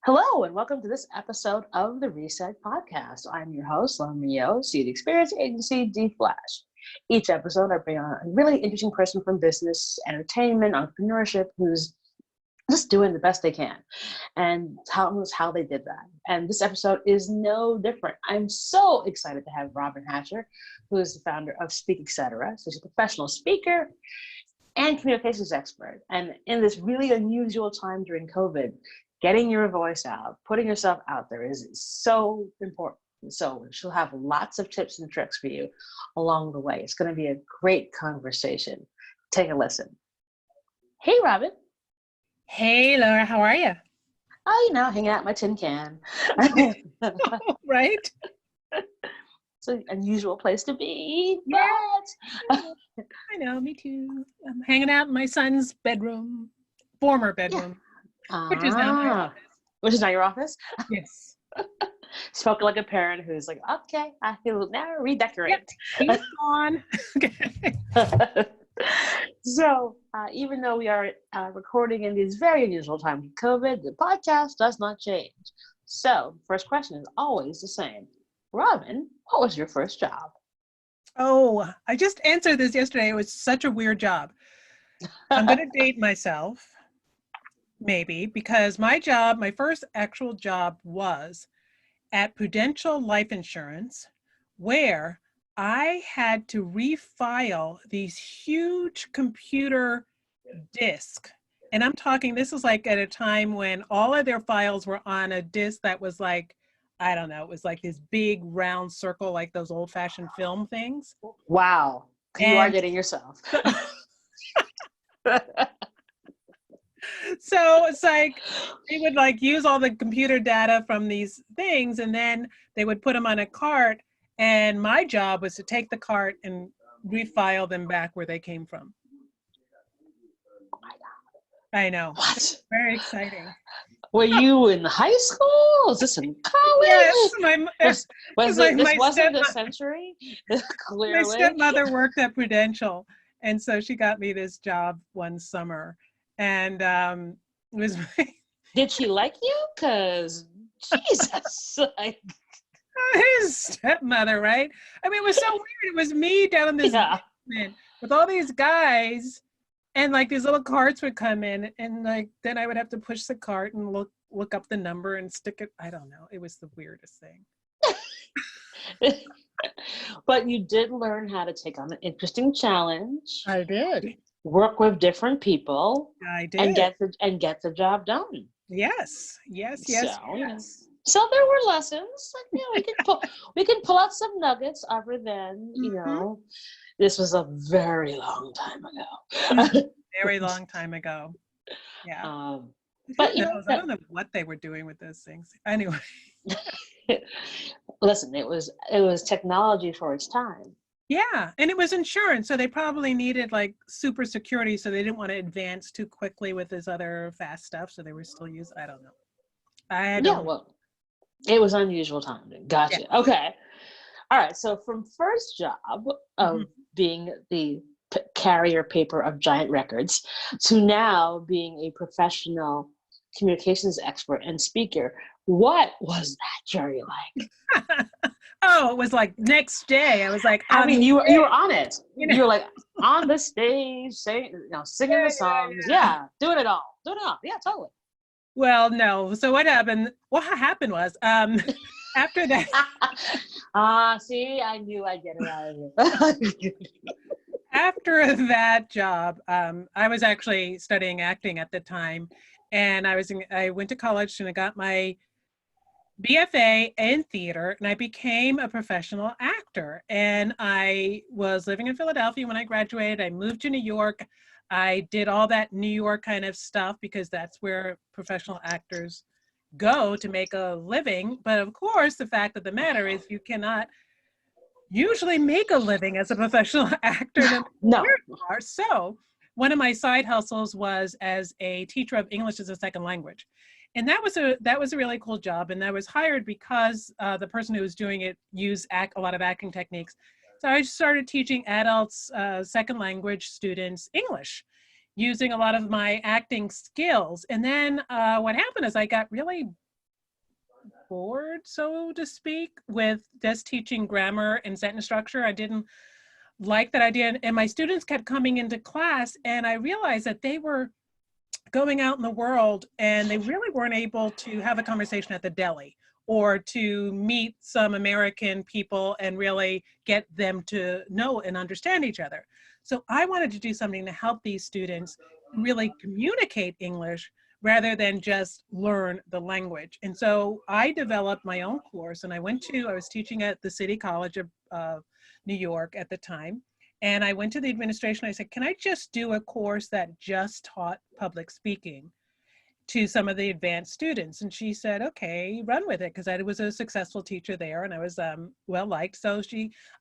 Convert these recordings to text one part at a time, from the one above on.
Hello, and welcome to this episode of the Reset Podcast. I'm your host, Lamio, CEO Experience Agency, D Flash. Each episode, I bring on a really interesting person from business, entertainment, entrepreneurship, who's just doing the best they can, and tell us how they did that. And this episode is no different. I'm so excited to have Robyn Hatcher, who is the founder of SpeakEtc. So she's a professional speaker and communications expert. And in this really unusual time during COVID, getting your voice out, putting yourself out there is so important. So she'll have lots of tips and tricks for you along the way. It's going to be a great conversation. Take a listen. Hey, Robyn. Hey, Laura, how are you? Oh, hanging out in my tin can. Right? It's an unusual place to be. Yeah. But I know, me too. I'm hanging out in my son's bedroom, former bedroom, which is now my office. Which is now your office? Yes. Spoken like a parent who's like, okay, I will now redecorate. Yep. He's gone. Okay. So even though we are recording in these very unusual times of COVID, the podcast does not change. So first question is always the same. Robyn, what was your first job? Oh, I just answered this yesterday. It was such a weird job. I'm going to date myself, maybe, because my first actual job was at Prudential Life Insurance, where I had to refile these huge computer disks. And I'm talking, this is like at a time when all of their files were on a disk that was like, I don't know, it was like this big round circle, like those old fashioned film things. Wow. You are dating yourself. So it's like they would like use all the computer data from these things, and then they would put them on a cart. And my job was to take the cart and refile them back where they came from. Oh my God. I know. What? Very exciting. Were you in high school? Was this in college? Yes, this wasn't the century? Clearly. My stepmother worked at Prudential, and so she got me this job one summer. And it was Did she like you? Because Jesus, like his stepmother, right? I mean, it was so weird. It was me down in this basement with all these guys, and like these little carts would come in, and like then I would have to push the cart and look up the number and stick it. I don't know. It was the weirdest thing. But you did learn how to take on an interesting challenge. I did. Work with different people. I did. And get the job done. Yes. So there were lessons. Like, we can pull out some nuggets other than, this was a very long time ago. Very long time ago. Yeah. But I don't know what they were doing with those things. Anyway. Listen, it was technology for its time. Yeah, and it was insurance, so they probably needed like super security, so they didn't want to advance too quickly with this other fast stuff, so they were still using. I don't know. Well, it was unusual timing. Gotcha. Yeah. Okay. All right. So from first job of being the carrier paper of giant records to now being a professional communications expert and speaker, what was that journey like? Oh, it was like next day. I was like, you were on it. You were like on the stage, singing the songs. Yeah, doing it all. Yeah, totally. Well, no. So what happened? What happened was after that. See, I knew I'd get it out of you. After that job, I was actually studying acting at the time, and I went to college and I got my BFA in theater, and I became a professional actor. And I was living in Philadelphia when I graduated. I moved to New York. I did all that New York kind of stuff because that's where professional actors go to make a living. But of course, the fact of the matter is you cannot usually make a living as a professional actor. No. So one of my side hustles was as a teacher of English as a second language. And that was a really cool job. And I was hired because the person who was doing it used a lot of acting techniques. So I started teaching adults, second language students English, using a lot of my acting skills. And then what happened is I got really bored, so to speak, with just teaching grammar and sentence structure. I didn't like that idea. And my students kept coming into class, and I realized that they were going out in the world and they really weren't able to have a conversation at the deli or to meet some American people and really get them to know and understand each other. So I wanted to do something to help these students really communicate English rather than just learn the language. And so I developed my own course, and I was teaching at the City College of New York at the time. And I went to the administration. I said, can I just do a course that just taught public speaking to some of the advanced students? And she said, okay, run with it, because I was a successful teacher there and I was well liked. So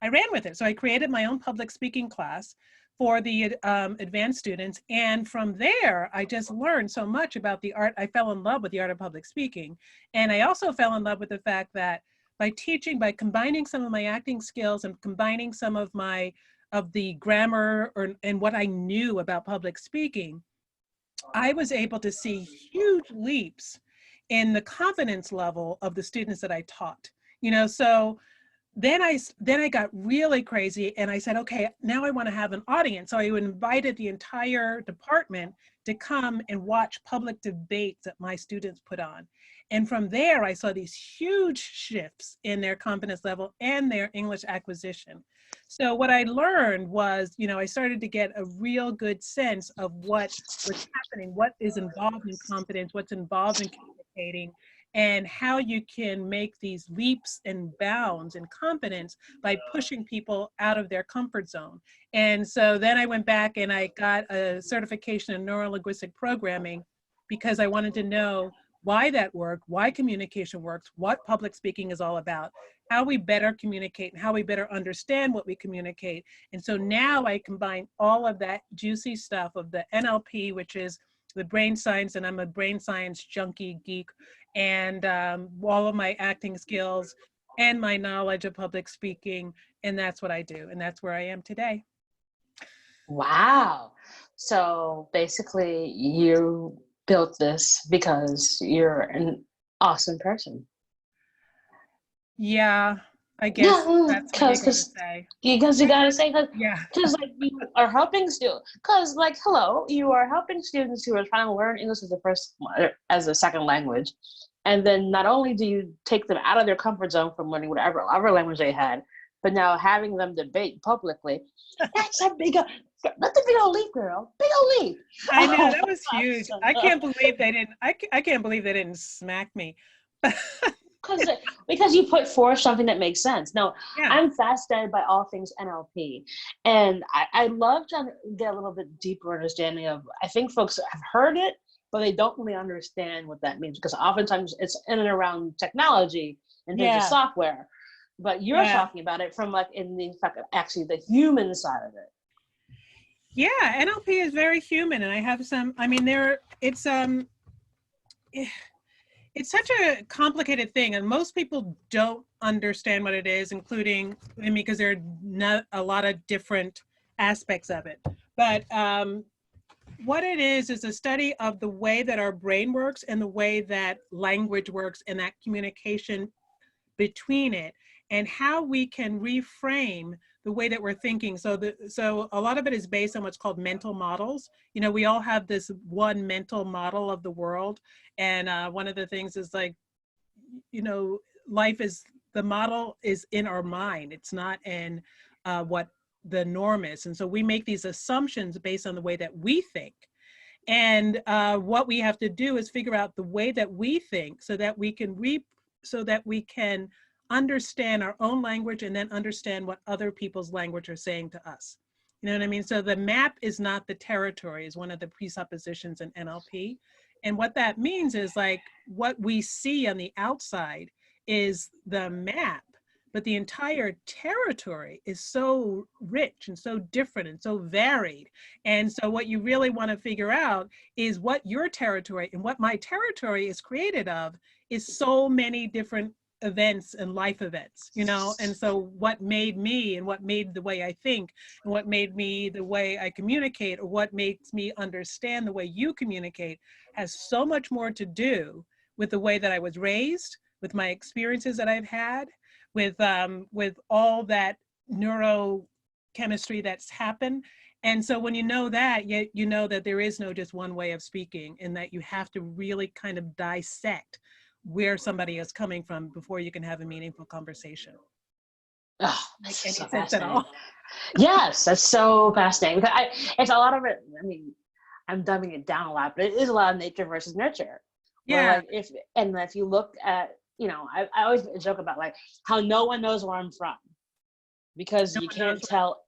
I ran with it. So I created my own public speaking class for the advanced students. And from there, I just learned so much about the art. I fell in love with the art of public speaking. And I also fell in love with the fact that by combining some of my acting skills and combining some of the grammar and what I knew about public speaking, I was able to see huge leaps in the confidence level of the students that I taught. So then I got really crazy and I said, okay, now I want to have an audience. So I invited the entire department to come and watch public debates that my students put on. And from there, I saw these huge shifts in their confidence level and their English acquisition. So what I learned was, I started to get a real good sense of what was happening, what is involved in confidence, what's involved in communicating, and how you can make these leaps and bounds in confidence by pushing people out of their comfort zone. And so then I went back and I got a certification in neuro-linguistic programming because I wanted to know why that worked, why communication works, what public speaking is all about, how we better communicate and how we better understand what we communicate. And so now I combine all of that juicy stuff of the NLP, which is the brain science, and I'm a brain science junkie geek, and all of my acting skills and my knowledge of public speaking. And that's what I do. And that's where I am today. Wow. So basically you built this because you're an awesome person. Yeah, I guess that's what you gotta say. Because you gotta say, yeah, because like you are helping students. Because like, hello, you are helping students who are trying to learn English as a second language, and then not only do you take them out of their comfort zone from learning whatever other language they had, but now having them debate publicly. That's a big old leap, girl. Big old leap. I know, that was huge. I can't believe they didn't. I can't believe they didn't smack me. Because you put forth something that makes sense. No, yeah. I'm fascinated by all things NLP, and I love to get a little bit deeper understanding of. I think folks have heard it, but they don't really understand what that means, because oftentimes it's in and around technology and things of software. But you're talking about it from like in the fact of actually the human side of it. Yeah, NLP is very human, and I have some. I mean, it's such a complicated thing, and most people don't understand what it is, including, because there are not a lot of different aspects of it. But what it is a study of the way that our brain works and the way that language works and that communication between it, and how we can reframe the way that we're thinking. So a lot of it is based on what's called mental models. We all have this one mental model of the world. And one of the things is like, the model is in our mind. It's not in what the norm is. And so we make these assumptions based on the way that we think. And what we have to do is figure out the way that we think so that we can understand our own language and then understand what other people's language are saying to us. You know what I mean? So the map is not the territory is one of the presuppositions in NLP. And what that means is like what we see on the outside is the map, but the entire territory is so rich and so different and so varied. And so what you really want to figure out is what your territory and what my territory is created of is so many different events and life events, and so what made me and what made the way I think and what made me the way I communicate, or what makes me understand the way you communicate, has so much more to do with the way that I was raised, with my experiences that I've had, with all that neurochemistry that's happened. And so when you know that, you know that there is no just one way of speaking, and that you have to really kind of dissect where somebody is coming from before you can have a meaningful conversation. Oh, Make that's any so sense at fascinating. all? Yes, that's so fascinating. Because it's a lot of it. I mean, I'm dumbing it down a lot, but it is a lot of nature versus nurture. Where Yeah. like if you look at, I always joke about like how no one knows where I'm from because No you one knows can't tell.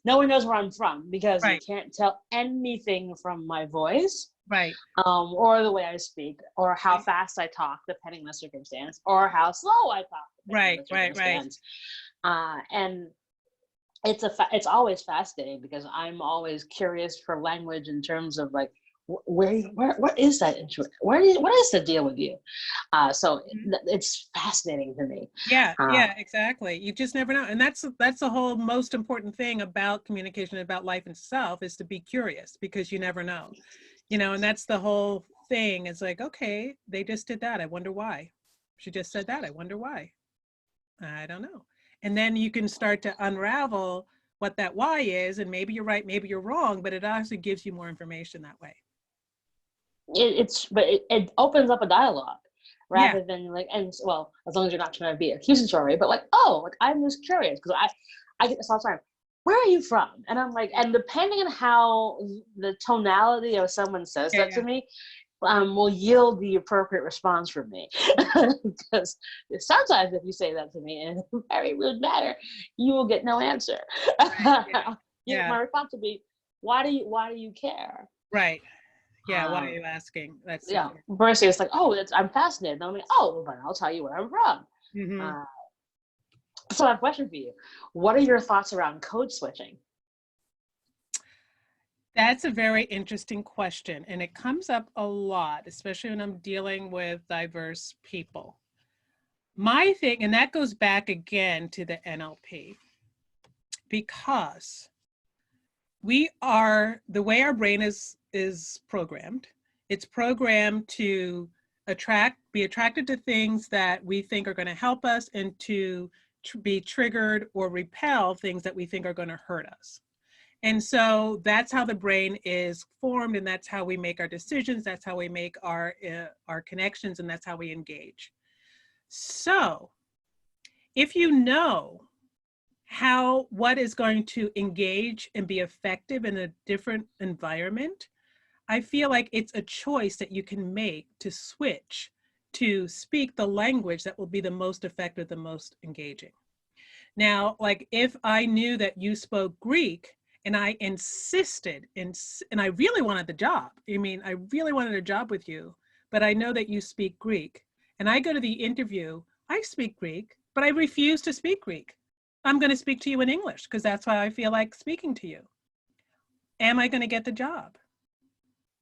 No one knows where I'm from because you Right, can't tell anything from my voice, right, or the way I speak, or how right, fast I talk, depending on the circumstance, or how slow I talk, depending on right, the right, right. circumstance. And it's always fascinating because I'm always curious for language in terms of like what is that what is the deal with you? So Mhm. it's fascinating to me. Yeah, Uh, yeah, exactly. You just never know. And that's the whole most important thing about communication, about life itself, is to be curious, because you never know. And that's the whole thing. It's like, okay, they just did that. I wonder why. She just said that. I wonder why. I don't know. And then you can start to unravel what that why is, and maybe you're right, maybe you're wrong, but it also gives you more information that way. it opens up a dialogue Yeah, rather than like, and well, as long as you're not trying to be accusatory, but like, oh, like I'm just curious because I get this all the time. Where are you from? And I'm like, and depending on how the tonality of someone says yeah, that to me, will yield the appropriate response from me. Because sometimes if you say that to me in a very rude manner, you will get no answer. yeah, My yeah, response would be, why do you care? right. Yeah, why are Um, you asking? That's yeah, important. versus it's like, oh, I'm fascinated. And I'm like, oh, well, then I'll tell you where I'm from. Hmm. Uh, so I have a question for you. What are your thoughts around code switching? That's a very interesting question, and it comes up a lot, especially when I'm dealing with diverse people. My thing, and that goes back again to the NLP, because the way our brain is programmed. It's programmed to be attracted to things that we think are going to help us, and to be triggered or repel things that we think are going to hurt us. And so that's how the brain is formed, and that's how we make our decisions. That's how we make our connections, and that's how we engage. So if you know what is going to engage and be effective in a different environment, I feel like it's a choice that you can make to switch to speak the language that will be the most effective, the most engaging. Now, like if I knew that you spoke Greek and I insisted and I really wanted the job. I mean, I really wanted a job with you, but I know that you speak Greek. And I go to the interview, I speak Greek, but I refuse to speak Greek. I'm going to speak to you in English because that's why I feel like speaking to you. Am I going to get the job?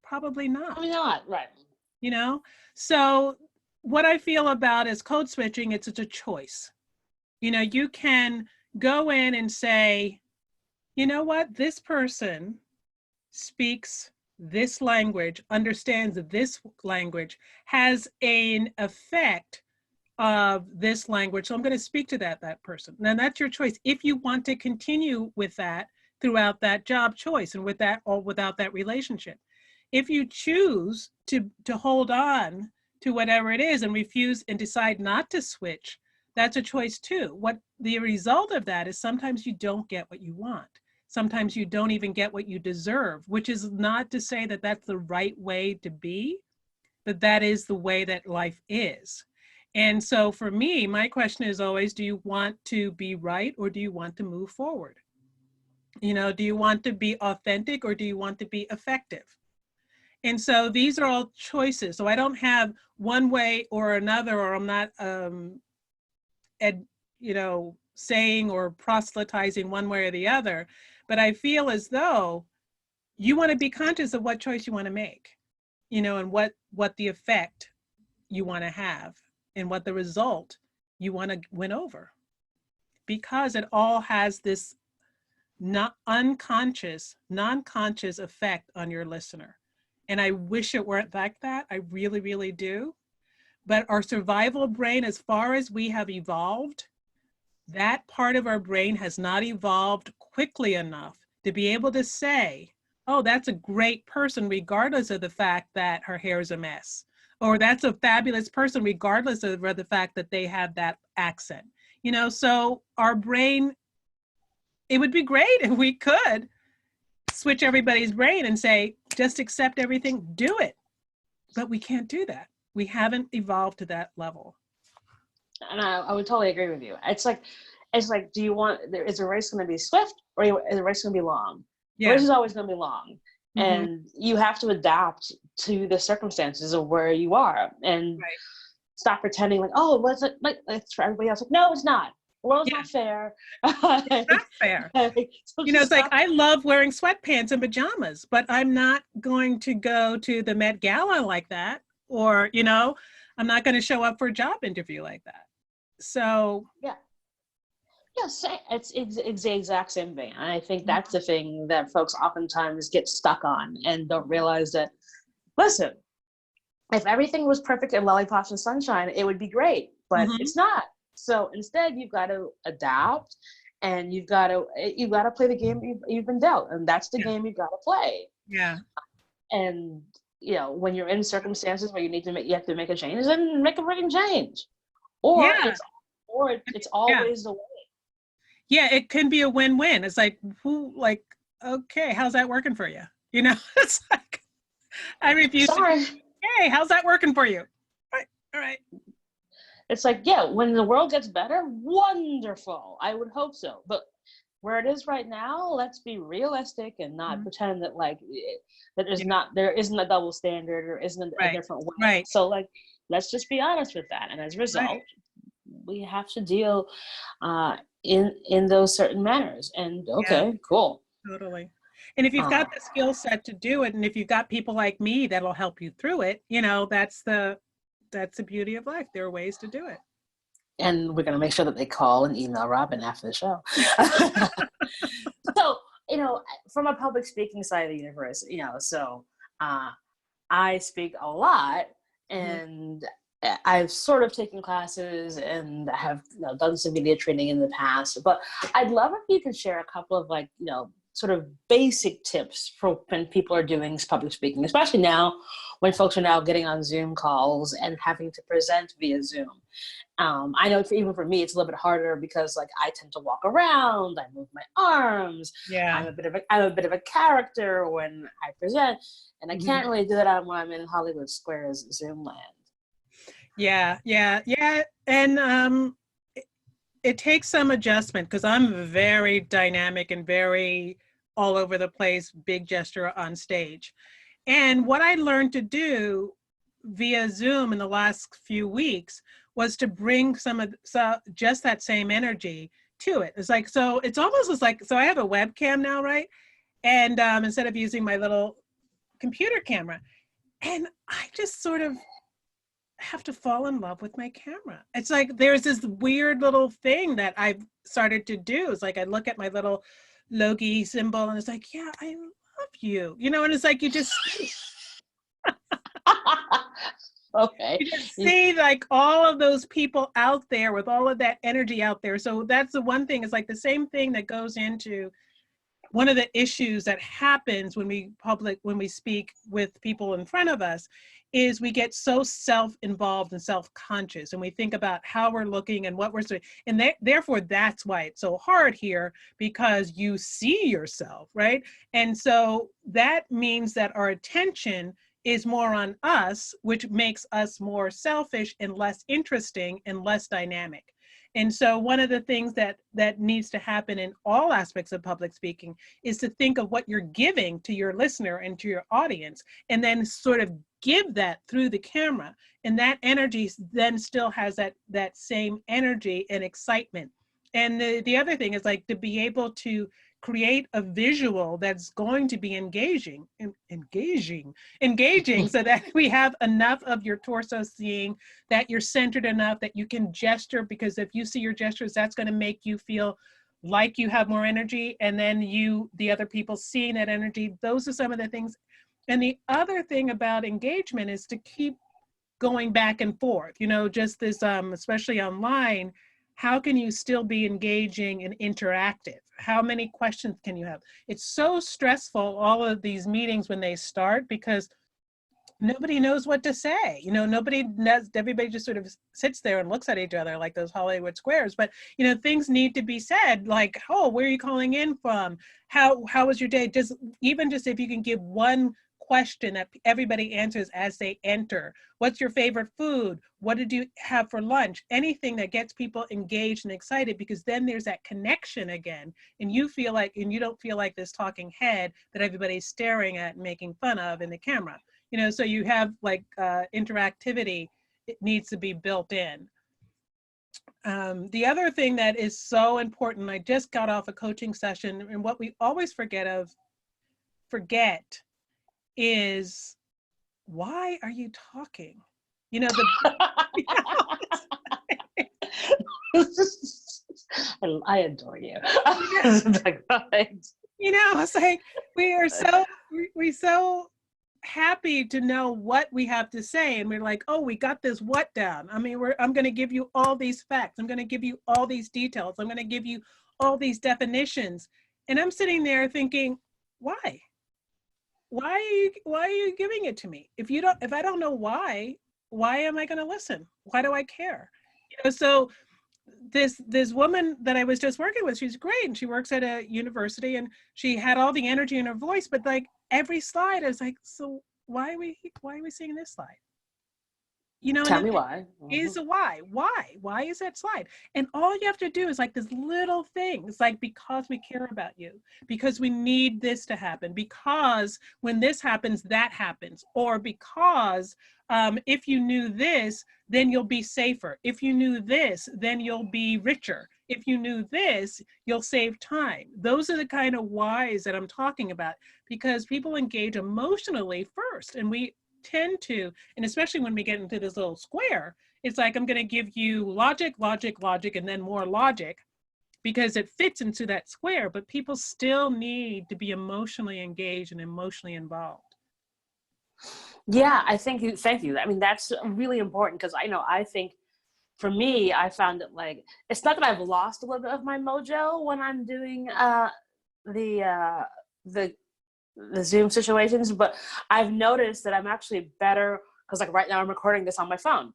Probably Probably not, not, right? you know? So what I feel about is code switching, it's a choice. You can go in and say, you know what, this person speaks this language, understands this language, has an effect of this language. So I'm going to speak to that person. Now that's your choice. If you want to continue with that throughout that job choice and with that or without that relationship. If you choose to hold on to whatever it is and refuse and decide not to switch, that's a choice too. What the result of that is sometimes you don't get what you want. Sometimes you don't even get what you deserve, which is not to say that that's the right way to be, but that is the way that life is. And so for me, my question is always, do you want to be right or do you want to move forward? Do you want to be authentic or do you want to be effective? And so these are all choices. So I don't have one way or another, or I'm not, saying or proselytizing one way or the other. But I feel as though you want to be conscious of what choice you want to make, and what the effect you want to have and what the result you want to win over, because it all has this not unconscious, non-conscious effect on your listener. And I wish it weren't like that. I really, really do. but our survival brain, as far as we have evolved, that part of our brain has not evolved quickly enough to be able to say, oh, that's a great person, regardless of the fact that her hair is a mess. Or that's a fabulous person, regardless of the fact that they have that accent. You know, so our brain, it would be great if we could switch everybody's brain and say, just accept everything, do it. But we can't do that. We haven't evolved to that level. And I would totally agree with you. It's like, do you want, is the race going to be swift or is the race going to be long? Yeah. The race is always going to be long. Mm-hmm. And you have to adapt to the circumstances of where you are and stop pretending like, oh, what's it like? It's for everybody else. Like, no, it's not. The world's not fair. It's not fair. So you know, it's like, I love wearing sweatpants and pajamas, but I'm not going to go to the Met Gala like that. Or, you know, I'm not going to show up for a job interview like that. So. Yeah. Yes, it's the exact same thing. And I think that's the thing that folks oftentimes get stuck on and don't realize that, listen, if everything was perfect and lollipops and sunshine, it would be great, but it's not. So instead, you've got to adapt, and you've got to play the game you've been dealt, and that's the game you've got to play. Yeah. And you know, when you're in circumstances where you have to make a change, then make a freaking change, or it's always the way. Yeah, it can be a win-win. It's like, okay, how's that working for you? You know, it's like, I refuse to. Hey, how's that working for you? All right. It's like, yeah, when the world gets better, wonderful. I would hope so. But where it is right now, let's be realistic and not pretend that there isn't a double standard or isn't a different way. Right. So like, let's just be honest with that. And as a result, we have to deal in those certain manners. And cool. Totally. And if you've got the skill set to do it, and if you've got people like me that'll help you through it, you know, that's the beauty of life. There are ways to do it. And we're going to make sure that they call and email Robyn after the show. So, you know, from a public speaking side of the universe, you know, so I speak a lot, and I've sort of taken classes and I have done some media training in the past, but I'd love if you could share a couple of sort of basic tips for when people are doing public speaking, especially now when folks are now getting on Zoom calls and having to present via Zoom. I know even for me, it's a little bit harder because I tend to walk around, I move my arms. Yeah. I'm a bit of a character when I present, and I can't really do that when I'm in Hollywood Squares Zoom land. Yeah. And it takes some adjustment because I'm very dynamic and very all over the place, big gesture on stage. And what I learned to do via Zoom in the last few weeks was to bring just that same energy to it. It's like, so it's almost like, so I have a webcam now, right? And instead of using my little computer camera, and I just sort of have to fall in love with my camera. It's like there's this weird little thing that I've started to do. It's like I look at my little Logie symbol and it's like, yeah, I love you. You know, and it's like you just okay. You just see all of those people out there with all of that energy out there. So that's the one thing. It's like the same thing that goes into one of the issues that happens when we speak with people in front of us is we get so self-involved and self-conscious, and we think about how we're looking and what we're doing. And therefore, that's why it's so hard here, because you see yourself, right? And so that means that our attention is more on us, which makes us more selfish and less interesting and less dynamic. And so one of the things that needs to happen in all aspects of public speaking is to think of what you're giving to your listener and to your audience, and then sort of give that through the camera. And that energy then still has that same energy and excitement. And the other thing is to be able to create a visual that's going to be engaging so that we have enough of your torso seeing, that you're centered enough that you can gesture, because if you see your gestures, that's going to make you feel like you have more energy, and then the other people seeing that energy. Those are some of the things. And the other thing about engagement is to keep going back and forth, you know, just this, especially online, how can you still be engaging and interactive? How many questions can you have? It's so stressful, all of these meetings when they start, because nobody knows what to say. You know, nobody knows, everybody just sort of sits there and looks at each other like those Hollywood squares. But, you know, things need to be said, like, oh, where are you calling in from? How was your day? Just even just if you can give one question that everybody answers as they enter. What's your favorite food? What did you have for lunch? Anything that gets people engaged and excited, because then there's that connection again. And you feel like, and you don't feel like this talking head that everybody's staring at and making fun of in the camera. You know, so you have like interactivity, it needs to be built in. The other thing that is so important, I just got off a coaching session, and what we always forget is, why are you talking? You know, I adore you. You know, it's like we're so happy to know what we have to say, and we're like, oh, we got this what down. I mean, I'm going to give you all these facts. I'm going to give you all these details. I'm going to give you all these definitions. And I'm sitting there thinking, why? Why are you giving it to me? If I don't know why am I going to listen? Why do I care? You know, so this woman that I was just working with, she's great, and she works at a university, and she had all the energy in her voice, but like every slide I was like, so why are we seeing this slide? You know, tell me why. Is a why is that slide? And all you have to do is like this little thing. It's like, because we care about you, because we need this to happen, because when this happens, that happens, or because if you knew this, then you'll be safer. If you knew this, then you'll be richer. If you knew this, you'll save time. Those are the kind of whys that I'm talking about, because people engage emotionally first, and we tend to, and especially when we get into this little square, it's like, I'm going to give you logic, and then more logic, because it fits into that square, but people still need to be emotionally engaged and emotionally involved. Yeah, thank you. I mean, that's really important, because I think for me, I found it like, it's not that I've lost a little bit of my mojo when I'm doing the Zoom situations, but I've noticed that I'm actually better, because like right now I'm recording this on my phone,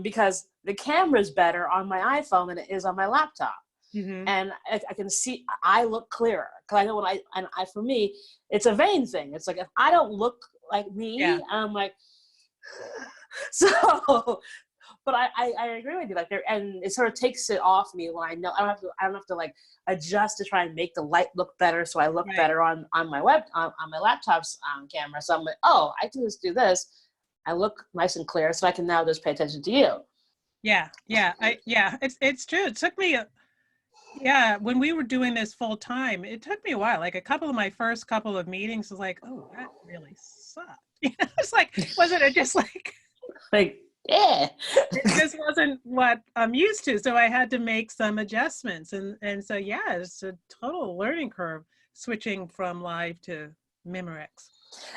because the camera is better on my iPhone than it is on my laptop. And I can see, I look clearer, because I know for me, it's a vain thing. It's like, if I don't look like me, I'm like, so. But I agree with you, like and it sort of takes it off me when I know I don't have to like adjust to try and make the light look better, so I look better on my laptop's camera. So I'm like, oh, I can just do this. I look nice and clear, so I can now just pay attention to you. It's true. It took me when we were doing this full time, it took me a while. Like my first couple of meetings was like, oh, that really sucked. It's like, wasn't it just like yeah, it just wasn't what I'm used to, so I had to make some adjustments, and so it's a total learning curve switching from live to Memorex.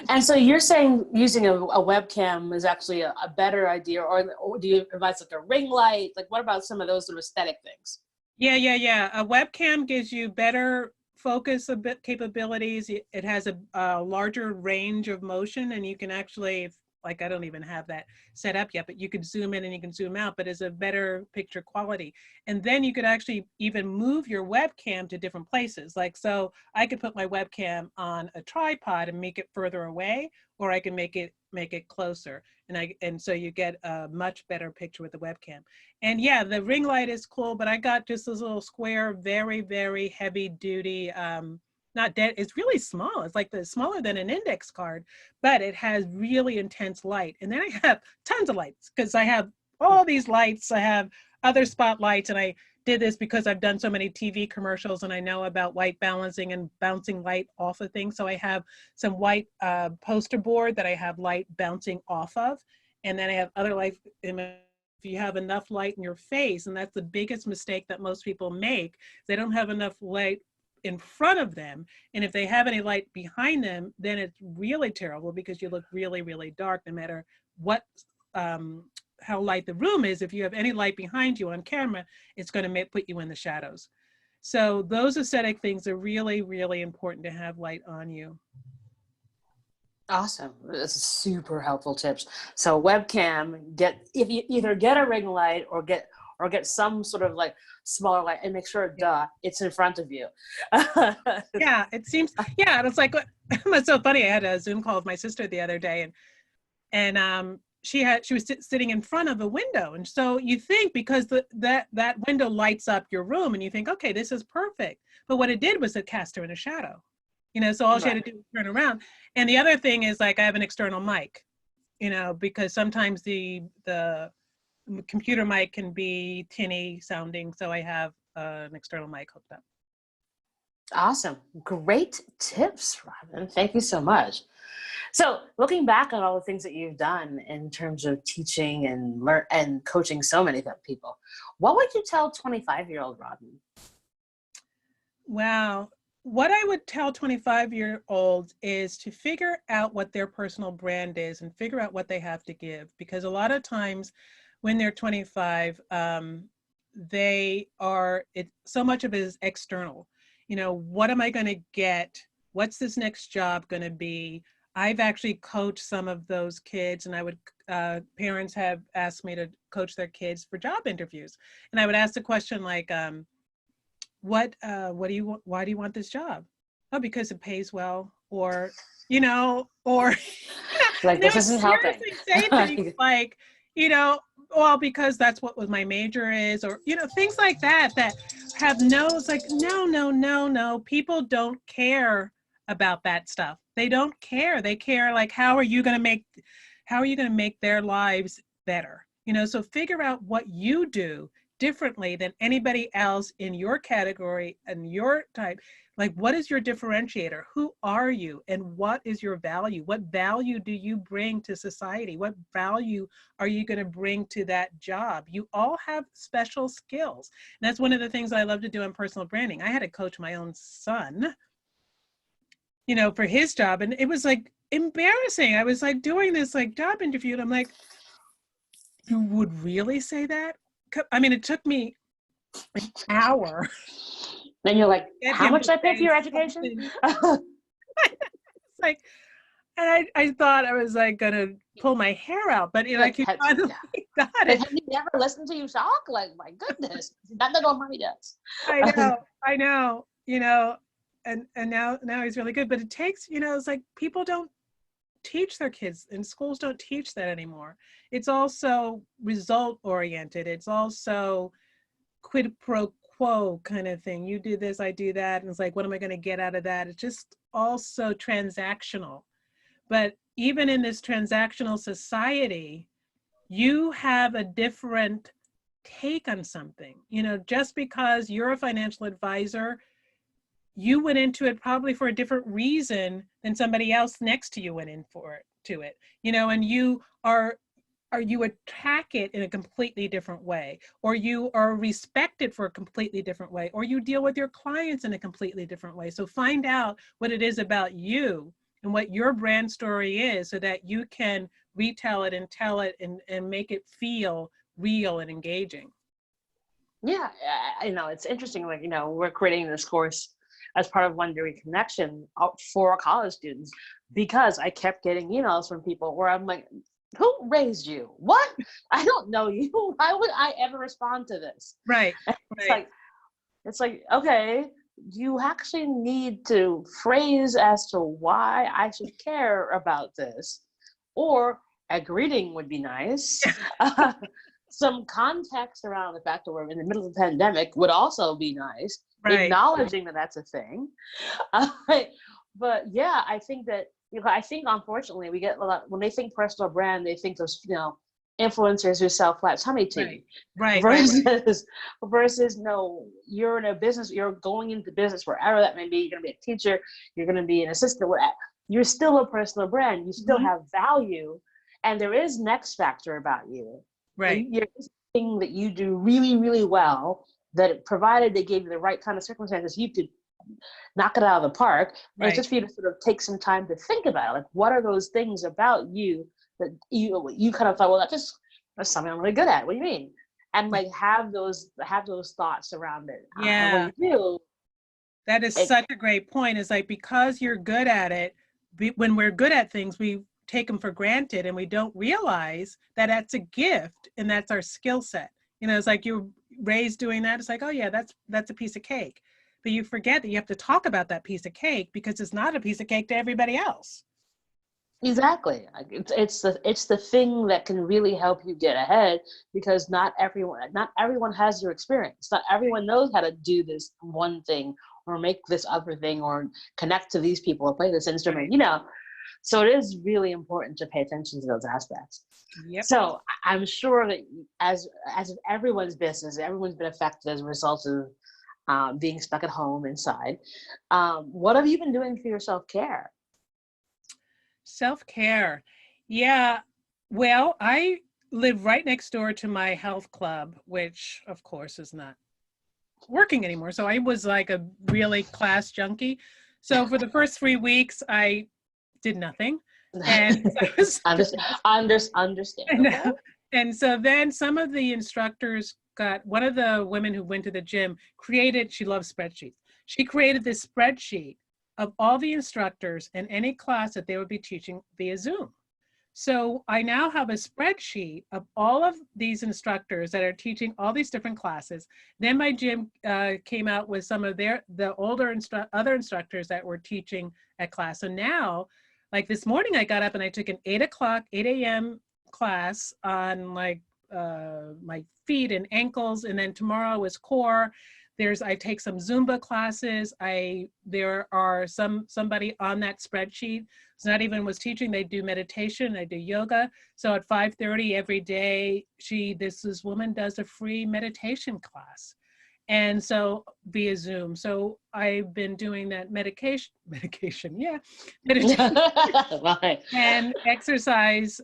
And so you're saying using a webcam is actually a better idea, or do you advise like a ring light? Like, what about some of those sort of aesthetic things? Yeah. A webcam gives you better focus capabilities. It has a larger range of motion, and you can actually, like, I don't even have that set up yet, but you could zoom in and you can zoom out, but it's a better picture quality. And then you could actually even move your webcam to different places. Like, so I could put my webcam on a tripod and make it further away, or I can make it closer. And so you get a much better picture with the webcam. And yeah, the ring light is cool, but I got just this little square, very, very heavy duty, not dead, it's really small. It's like smaller than an index card, but it has really intense light. And then I have tons of lights, because I have all these lights. I have other spotlights, and I did this because I've done so many TV commercials, and I know about white balancing and bouncing light off of things. So I have some white poster board that I have light bouncing off of. And then I have other light. If you have enough light in your face, and that's the biggest mistake that most people make, they don't have enough light in front of them, and if they have any light behind them, then it's really terrible, because you look really, really dark no matter what light the room is. If you have any light behind you on camera, it's going to put you in the shadows. So those aesthetic things are really, really important to have light on you. Awesome. This is super helpful tips. So webcam, if you either get a ring light or get some sort of like smaller light, and make sure it's in front of you. Yeah, it seems, and it's like, it's so funny. I had a Zoom call with my sister the other day, and she was sitting in front of a window, and so you think, because that window lights up your room, and you think, okay, this is perfect. But what it did was it cast her in a shadow. So all she had to do was turn around. And the other thing is, like, I have an external mic, because sometimes the computer mic can be tinny sounding, so I have an external mic hooked up. Awesome. Great tips, Robyn. Thank you so much. So looking back on all the things that you've done in terms of teaching and coaching so many people, what would you tell 25-year-old Robyn? Wow. What I would tell 25-year-olds is to figure out what their personal brand is and figure out what they have to give. Because a lot of times when they're 25, so much of it is external. What am I going to get? What's this next job going to be? I've actually coached some of those kids, and parents have asked me to coach their kids for job interviews. And I would ask the question like, why do you want this job? Oh, because it pays well, or like, this isn't helping. Say things like, well, because that's what my major is, or things like that have it's like, no. People don't care about that stuff. They don't care. They care like, how are you going to make their lives better? So figure out what you do differently than anybody else in your category and your type. Like, what is your differentiator? Who are you? And what is your value? What value do you bring to society? What value are you going to bring to that job? You all have special skills. And that's one of the things I love to do in personal branding. I had to coach my own son, for his job. And it was like embarrassing. I was like doing this like job interview, and I'm like, you would really say that? I mean, it took me an hour. Then you're like, how much did I pay for your education? It's like, and I thought I was like gonna pull my hair out, but like, you finally got it. Have you never listened to you talk? Like, my goodness, that's what mommy does. I know, and now he's really good. But it takes, it's like, people don't teach their kids, and schools don't teach that anymore. It's also result oriented. It's also quid pro quo kind of thing. You do this, I do that. And it's like, what am I going to get out of that? It's just also transactional. But even in this transactional society, you have a different take on something. Just because you're a financial advisor, you went into it probably for a different reason than somebody else next to you went in to it, and you attack it in a completely different way, or you are respected for a completely different way, or you deal with your clients in a completely different way. So find out what it is about you and what your brand story is, so that you can retell it and tell it and make it feel real and engaging. Yeah, it's interesting. Like, we're creating this course as part of One Degree Connection for our college students, because I kept getting emails from people where I'm like, who raised you? What? I don't know you. Why would I ever respond to this? Right. It's like, okay, you actually need to phrase as to why I should care about this, or a greeting would be nice. Some context around the fact that we're in the middle of the pandemic would also be nice. Right. Acknowledging that that's a thing. But yeah, I think that, unfortunately we get a lot, when they think personal brand, they think those, influencers who sell flat tummy tea. Right. Versus no, you're in a business, you're going into business wherever that may be. You're going to be a teacher, you're going to be an assistant, you're still a personal brand. You still have value, and there is next factor about you. Right. You're thing that you do really, really well, that provided they gave you the right kind of circumstances, you could knock it out of the park. Right. And it's just for you to sort of take some time to think about it. Like, what are those things about you that you kind of thought, well, that's something I'm really good at. What do you mean? And like have those thoughts around it. And when Yeah, you do, that is it, such a great point. It's like, because you're good at it, when we're good at things, we take them for granted and we don't realize that that's a gift and that's our skill set. You know, it's like you're raised doing that. It's like, oh yeah, that's a piece of cake. But you forget that you have to talk about that piece of cake because it's not a piece of cake to everybody else. exactly. Like, it's the thing that can really help you get ahead, because not everyone has your experience. Not everyone knows how to do this one thing or make this other thing or connect to these people or play this instrument, you know. So it is really important to pay attention to those aspects. Yep. So I'm sure that as in everyone's business, everyone's been affected as a result of being stuck at home inside. What have you been doing for your self-care? Self-care. Yeah. Well, I live right next door to my health club, which of course is not working anymore. So I was like a really class junkie. So for the first 3 weeks, I did nothing. And I was Understandable. and so then some of the instructors one of the women who went to the gym she loves spreadsheets. She created this spreadsheet of all the instructors and any class that they would be teaching via Zoom. So I now have a spreadsheet of all of these instructors that are teaching all these different classes. Then my gym came out with some of the older other instructors that were teaching at class. So now, like this morning, I got up and I took an 8 a.m. class on like my feet and ankles, and then tomorrow is core. I take some Zumba classes. There are somebody on that spreadsheet. It's not even was teaching. They do meditation. They do yoga. So at 5:30 every day, this woman does a free meditation class, and so via Zoom. So I've been doing that meditation, yeah, meditation Right. and exercise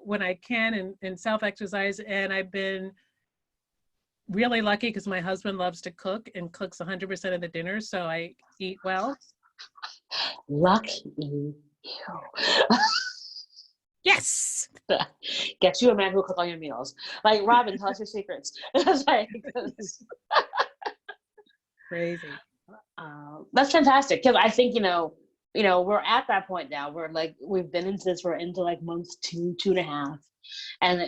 when I can, and self-exercise. And I've been really lucky because my husband loves to cook and cooks 100% of the dinners, so I eat well. Lucky you. Yes. Get you a man who will cook all your meals. Like, Robyn, tell us your secrets. Crazy. That's fantastic, because I think we're at that point now. We're like, we've been into this. We're into like month 2.5, and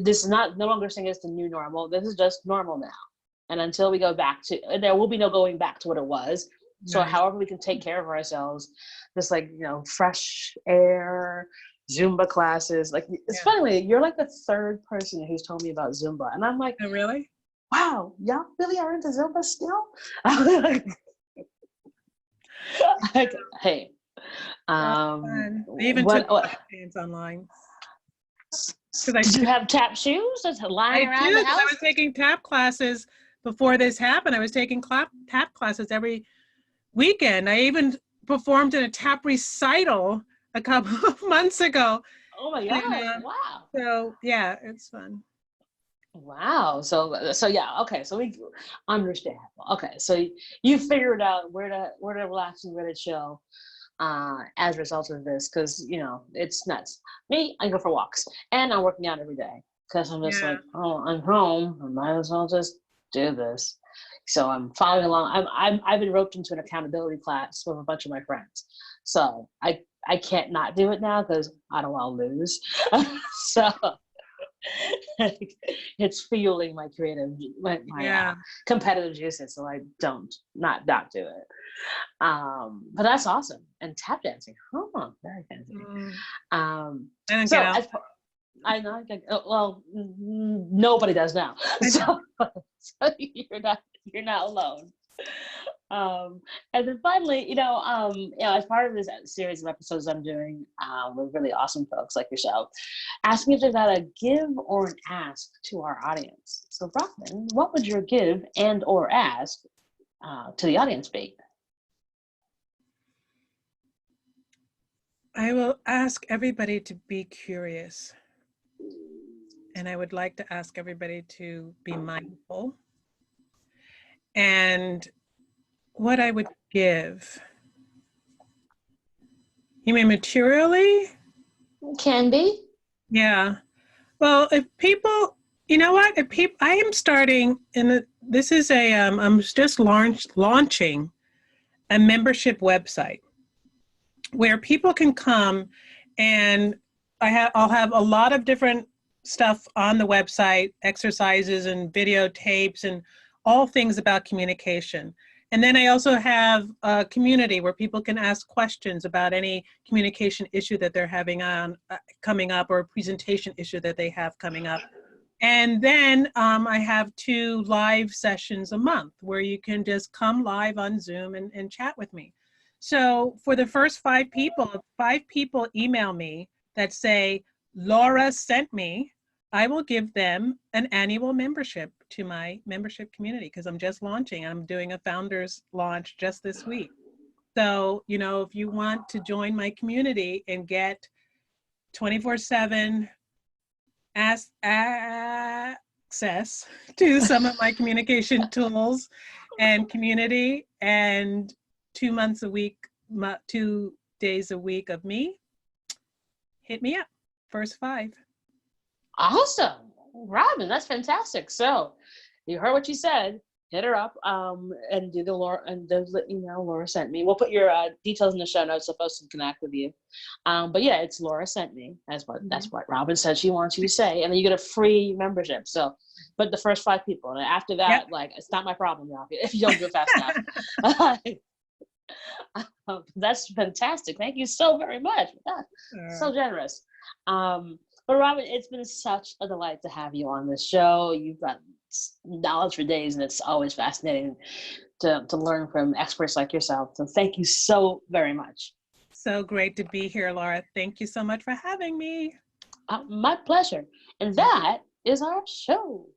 this is no longer saying it's the new normal. This is just normal now, and until we go back to, there will be no going back to what it was. So Nice. however we can take care of ourselves, just like fresh air, Zumba classes. Like, it's funny, you're like the third person who's told me about Zumba, and I'm like, Oh, really? wow, y'all really are into Zumba still? Hey, They even took lap dance online. Did you have tap shoes just lying around the house? I was taking tap classes before this happened. I was taking tap classes every weekend. I even performed in a tap recital a couple of months ago. Oh my God! And, wow. So yeah, it's fun. Wow. So yeah. Okay. So we understand. Okay. So you figured out where to relax and where to chill, as a result of this, because it's nuts. Me, I go for walks and I'm working out every day because I'm just like, oh, I'm home. I might as well just do this. So I'm following along. I've been roped into an accountability class with a bunch of my friends. So I can't not do it now because I don't want to lose. So it's fueling my creative, my competitive juices, so I don't not do it. But that's awesome. And tap dancing, very fancy. So I know, well, nobody does now. So you're not alone. And then finally, as part of this series of episodes I'm doing with really awesome folks like yourself, asking if they've got a give or an ask to our audience. So, Robyn, what would your give and or ask to the audience be? I will ask everybody to be curious. And I would like to ask everybody to be mindful. And what I would give, you mean materially? Can be. Yeah. Well, if people, you know what? If people, I am starting, and this is I'm just launching a membership website where people can come, and I'll have a lot of different stuff on the website, exercises and videotapes and all things about communication. And then I also have a community where people can ask questions about any communication issue that they're having on coming up, or a presentation issue that they have coming up. And then I have 2 live sessions a month where you can just come live on Zoom and chat with me. So for the first 5 people, if 5 people email me that say, Laura sent me, I will give them an annual membership to my membership community, because I'm just launching. I'm doing a founders launch just this week. So, you know, if you want to join my community and get 24/7 access to some of my communication tools and community, and 2 months a week, 2 days a week of me, hit me up. First 5. Awesome. Robyn, that's fantastic. So you heard what you said. Hit her up and do the Laura, and the email Laura sent me. We'll put your details in the show notes so folks can connect with you. But yeah, it's Laura sent me. That's what Robyn said she wants you to say, and then you get a free membership. So, but the first 5 people, and after that, Yep. like, it's not my problem, y'all, if you don't do it fast enough. That's fantastic. Thank you so very much. So generous. But Robyn, it's been such a delight to have you on this show. You've got knowledge for days, and it's always fascinating to learn from experts like yourself. So thank you so very much. So great to be here, Laura. Thank you so much for having me. My pleasure. And that is our show.